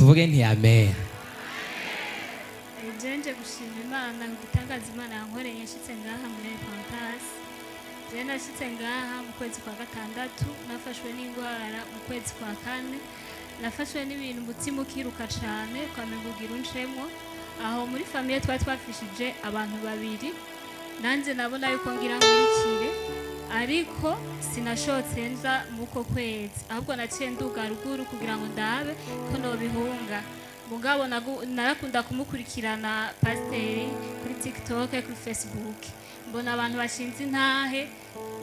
tuvuge nti amen. Jenje gushima Imana gutangaza Imana yankoreye nshitse ngaha muri Pantas. Je nashitse ngaha mu kwezi kwa gatandatu, nafashwe n'indwara mu kwezi kwa kane, nafashwe n'ibintu umutima ukiruka cane ukamengugira uncemwo. Aho muri famille twafishije abantu babiri, nanje nabona yuko ngira nkurikire, ariko sinashotse nza muko kwezi, ahubwo naciye nduga ruguru kugira ngo ndabe ko nobihunga. Mugabo narakunda kumukurikirana pasiteri kuri TikTok, kuri Facebook, mbona abantu bashinze intahe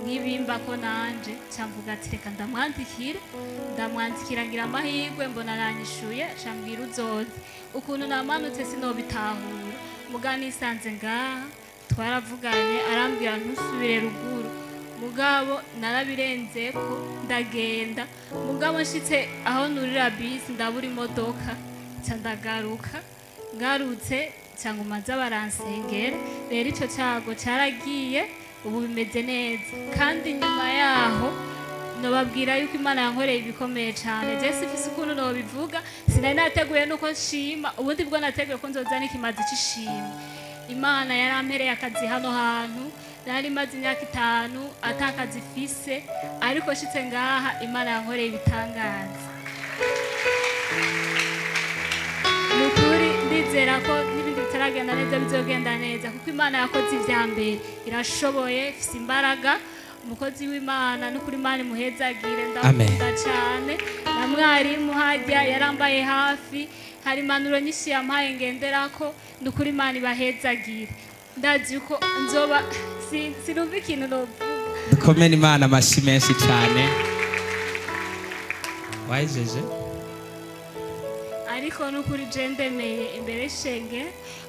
nk'ibimba ko nanje camvuga ati reka ndamwandikira ngira amahirwe, mbona aranyishuye cambwira uzoze. Ukuntu namanutse sinobitahura, mugabo nisanze ngaha twaravuganye, arambwira ntusubire ruguru. Mugabo narabirenzeko ndagenda, mugabo nshitse aho nurira bisi ndabura imodoka, ndagaruka. Ngarutse cyangwa umaze baransengera, rero icyo cyago cyaragiye, ubu bimeze neza. Kandi nyuma yaho nobabwira yuko Imana yankoreye ibikomeye cyane. Je sifise ukuntu nobivuga, sinari nateguye nuko nshima, ubundi bwo nateguye ko nzoza n'ikimazi cy'ishimwe. Imana yarampereye akazi hano hantu, nari maze imyaka 5 atakazi fise, ariko shitse ngaha Imana yankoreye ibitangaza. Nukuri ndizera ko n'ibindi bitaragenda neza bizogenda neza, kuko Imana yakoze ivya mbere, irashoboye, ifise imbaraga. Umukozi w'Imana n'ukuri Imana imuhezagire, ndakunda cyane. Na mwarimu hajya yarambaye hafi, hari impanuro nyinshi yampaye ngenderako, n'ukuri Imana ibahezagire. Ndazi uko nzoba sinumva ikintu novuga. Dukomere Imana amashi menshi cyane. Wajeje ariko n'ukuri je ndemeye imbere y'ishenge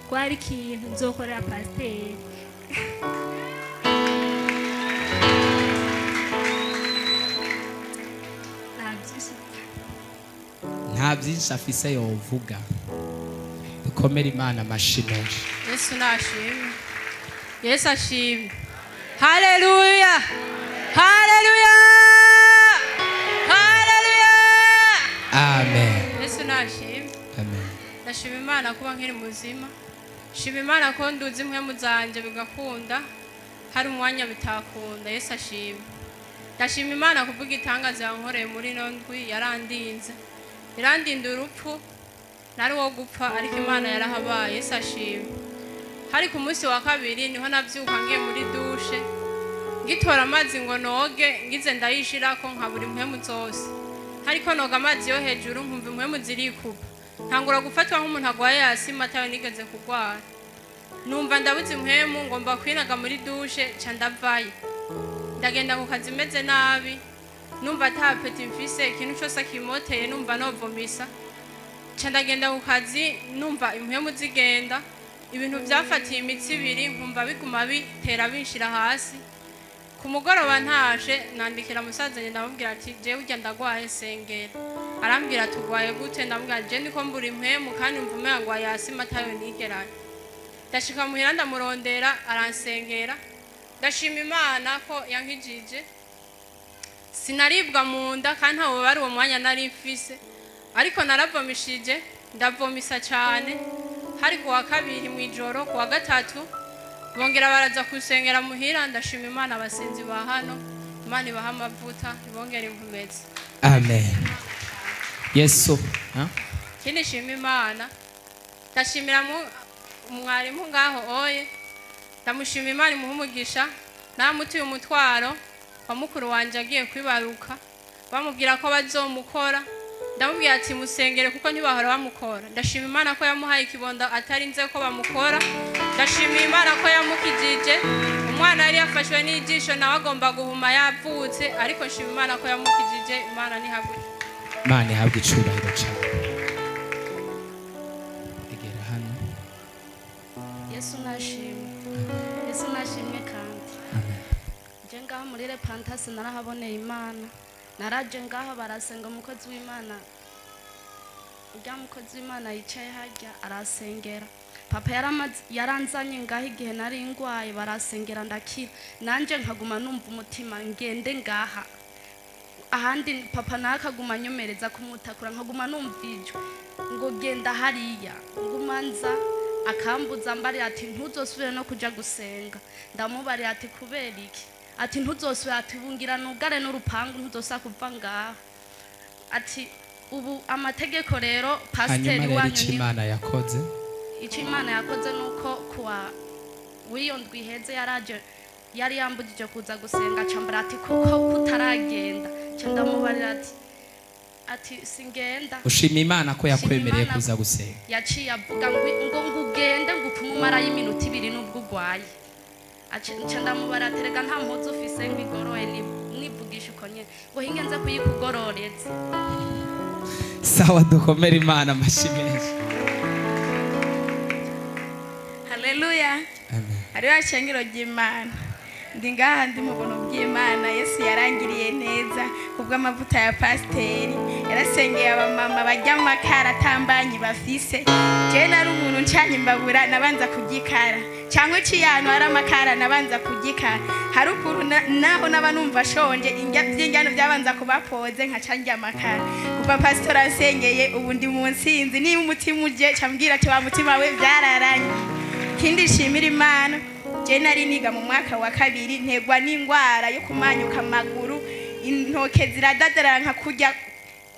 ko hari ikintu nzokorera pasiteri. nta byinshi afise yovuga. Dukomere Imana amashi menshi. Yesu nashimwe. Yesu ashimwe. Haleluya. Haleluya. Haleluya. Amen. Yesu nashimwe. Amen. Ndashima Imana kuba nkiri muzima. Shima Imana ko nduzi impwemu zanje bigakunda, hari umwanya bitakunda. Yesu ashimwe. Ndashima Imana kuvuga itangazo yankoreye muri nondwi, yarandinze. Irandinda urupfu, nari wo gupfa, ariko Imana yarahabaye. Yesu ashimwe. Hari ku munsi wa kabiri niho navyuka ngiye muri dushe, ngitora amazi ngo noge, ngize ndayishirako nkabura impwemu zose. Hariko noga amazi yo hejuru nkumva impwemu zirikuba, ntangura gufatwa nk'umuntu agwaye asima atayo nigeze kugwara. Numva ndabuze impwemu, ngomba kwinaga muri dushe, ca ndavayo. Ndagenda ku kazi meze nabi, numva ata apeti mfise, ikintu cyose kimoteye numva novomisa. Ca ndagenda ku kazi numva impwemu zigenda, ibintu byafatiye imitsi ibiri, nkumva biguma bitera binshira hasi. Ku mugoroba ntaje, nandikira musaza nyine ndamubwira ati jewe urya ndagwaye sengera. Arambwira tugwaye gute? Ndamubwira je ndiko mbura impwemu kandi mvume yagwaye asima atayo nigerayo. Ndashika muhira ndamurondera, aransengera. Ndashima Imana ko yankijije. Sinaribwa mu nda kandi ntawo bari uwo mwanya nari mfise, ariko naravomishije, ndavomisa cyane. Hari kuwa kabiri mwijoro, kuwa gatatu bongera baraza kusengera muhira. Ndashima Imana abasenzi ba hano, Imana ibaha amavuta, ibongera impumezi. Amen. Yesu. Kindi shima Imana, ndashimira umwarimu ngaho oye, ndamushima Imana imuha umugisha. Namutuye umutwaro wa mukuru wanje agiye kwibaruka, bamubwira ko bazomukora. Ndamubwira ati musengere kuko ntibahora bamukora. Ndashima Imana ko yamuhaye ikibondo atarinze ko bamukora. Ndashima Imana ko yamukijije. Umwana yari yafashwe n'ijisho nawe agomba guhuma yavutse, ariko nshima Imana ko yamukijije. Imana nihabwe. Imana ihabwe icubahiro cyane. Egera hano. Yesu nashimwe. Yesu nashimwe kandi. Amen. Je ngaho muri Pantas narahaboneye Imana. Naraje ngaho barasenga umukozi w'Imana. Ujya mukozi w'Imana yicaye hajya arasengera. Papa yaranzanye ngaho igihe nari ngwaye, barasengera ndakira. Nanje nkaguma numva umutima ngende ngaha. ahandi papa nawe akaguma anyomereza kumutakura nkaguma numvijwe ngo genda hariya ngumanza akambuza mbari ati ntuzosubire no kuja gusenga ndamubari ati kubera iki ati ntuzosubire ati bungira nugare n'urupangu ntuzosa kuva ngaho ati ubu amategeko rero pasiteri wanyu ni Imana yakoze icyo Imana yakoze nuko kuwa wiyondwi heze yari yambujije kuza gusenga cambara ati kuko kutaragenda cyo ndamubarira ati singenda ushima Imana ko yakwemereye kuza gusenga yaciye avuga ngo ngugende ngupfumumara y'iminota 2 nubwo ugwaye aca ndamubara terega nta mpuzu ufise ngigoroye nivugisha uko nyene ngo hingenze kuyikugororeza sawa dukomera Imana amashimeje haleluya amen hariho ashengero ry'Imana ndi ngaha ndi mu buntu bw'Imana Yesu yarangiriye neza kubw'amavuta ya pasiteri yarasengeye abamama bajya amakara atambanyi bafise je nari umuntu ncanye imbabura nabanza kugikara cyangwa ciyano ari amakara nabanza kugikara hari ukuntu naho nabanumva shonje by'ingano byabanza kubapoze nkacangira amakara kuva pastor ansengeye ubu ndi mu nsinzi niba umutima uje cyambwira ati wa mutima we byararanye kindi shimira Imana je nari niga mu mwaka wa 2 ntegwa n'ingwara yo kumanyuka amaguru intoke ziradadara nka kujya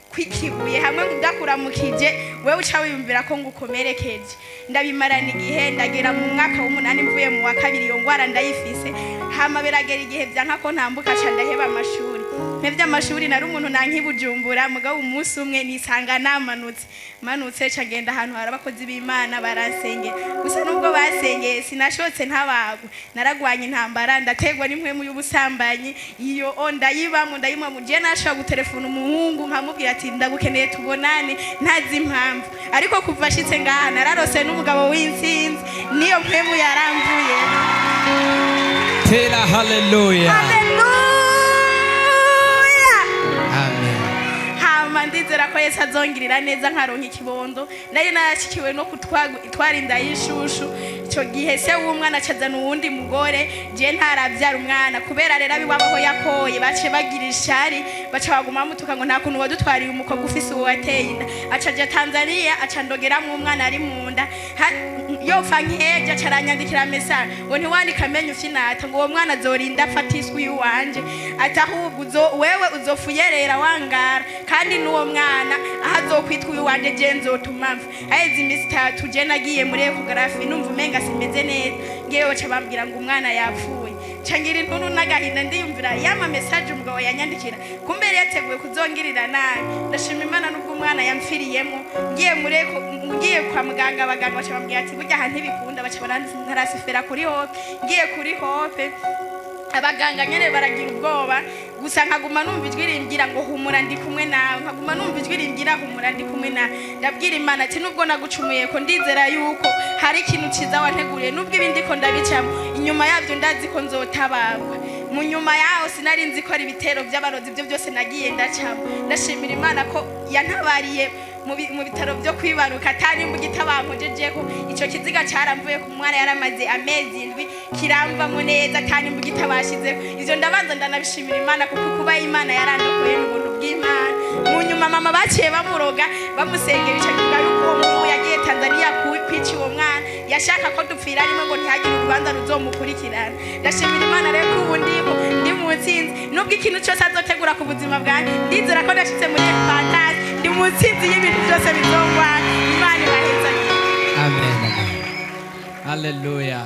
kwikibuye hamwe ndakuramukije wewe uca wiyumvira ko ngukomerekeje ndabimarana igihe ndagera mu mwaka w'8 mvuye mu wa 2 iyo ngwara ndayifise hama beragera igihe byanka ko ntambuka ca ndaheba amashuri mpevye amashuri nari umuntu nankibujumbura mugabo umunsi umwe nisanga manutse ca genda ahantu hari abakozi b'Imana baransengera gusa nubwo basengeye sinashotse ntabago naragwanye intambara ndategwa n'impwemu y'ubusambanyi iyo ndayibamo je nashobora gutelefona umuhungu nkamubwira ati ndagukeneye tubonane ntazi impamvu ariko kuva ashitse ngaha nararose n'umugabo w'insinzi niyo mpwemu yaramvuye tera haleluya haleluya amen ndizera ko Yesu azongirira neza nkaronka ikibondo nari narashikiwe no twarinda yishushu cyo gihe se w'umwana cazana uwundi mugore je ntaravyara umwana kubera rero abiwabaho yakoye bace bagira ishari baca baguma mutuka ngo nta kuntu wadutwariye umukobwa ufise uwo wateye inda acaje Tanzania acandogeramwe umwana ari munda yofa nkeje caranyandikira message ngo ntiwandika menye ufinata ngo uwo mwana azorinda afatiswe yuwanje atahubwo wewe uzofuyerera wangara kandi nuwo mwana ahazokwitwa yuwanje je nzotumamva aheze imisi 3 je nagiye muri ecography numva umenga simeze neza ngewe ca bambwira ngo umwana yapfuye cangira intuntu nagahinda ndiyumvira yama message umugabo yanyandikira kumbere yateguye kuzongirira nabi ndashima Imana nubwo umwana yamfiriyemo ngiye kwa muganga abaganga baca bambwira ati burya ahantu ntibikunda baca barantarasifera kuri hope ngiye kuri hope abaganga nyene baragira ubwoba gusa nkaguma numva ijwi rimbwira ngo humura ndi kumwe nawe nkaguma numva ijwi rimbwira humura ndi kumwe nawe ndabwira Imana ati nubwo nagucumuye ko ndizera yuko hari ikintu ciza wanteguriye nubwo ibindi ko ndabicamo inyuma yavyo ndazi ko nzotabarwa mu nyuma yaho sinari nzi ko ari ibitero by'abarozi byo byose nagiye ndacamo ndashimira Imana ko yantabariye mu bitaro byo kwibaruka atari mu gitabankojeje ko ico kiziga caramvuye ku mwana yaramaze amezi 7 kiramvamo neza atari mu gitabashize ivyo ndabanza ndanabishimira Imana kuko kuba Imana yarandokoye n'ubuntu bw'Imana mu nyuma mama baciye bamuroga bamusengera ico kivuga yuko uwo yagiye Tanzania kwici uwo mwana yashaka ko dupfira rimwe ngo ntihagire urubanza ruzomukurikirana ndashimira Imana rero ko ubundi ndi mu nsinzi nubwo ikintu cyose azotegura ku buzima bwanjye ndizera ko ndashitse muri fantasy ndi mu nsinzi y'ibintu byose bizongwa Imana ibaheza amen haleluya